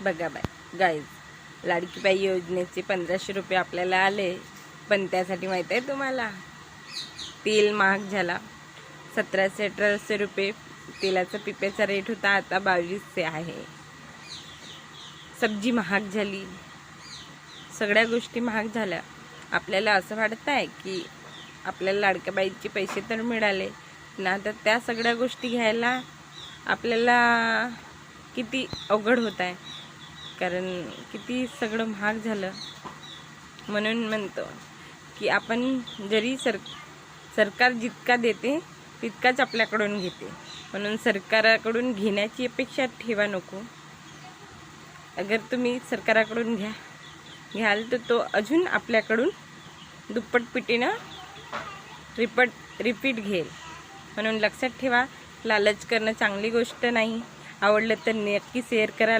बघा गाईज, लाडकी बाई योजनेचे 1500 रुपये आपल्याला आले, पण त्यासाठी माहीत आहे तुम्हाला, तेल महाग झाला. 1700-1800 रुपये तेलाचा पिप्याचा रेट होता, आता 2200 आहे. सब्जी महाग झाली, सगळ्या गोष्टी महाग झाल्या. आपल्याला असं वाटत आहे की आपल्याला लाडक्या बाईचे पैसे तर मिळाले ना, तर त्या सगळ्या गोष्टी घ्यायला आपल्याला किती अवघड होत आहे, कारण किती सगळं महाग झालं. म्हणून म्हणतो की आपण जरी सरकार जितका देते तितकाच आपल्याकडून घेते, म्हणून सरकाराकडून घेण्याची अपेक्षा ठेवा नको. अगर तुम्ही सरकाराकडून घ्याल तर तो अजून आपल्याकडून दुप्पट पिटीनं रिपीट घेईल. म्हणून लक्षात ठेवा, लालच करणं चांगली गोष्ट नाही. आवडलं तर नक्की शेअर करा.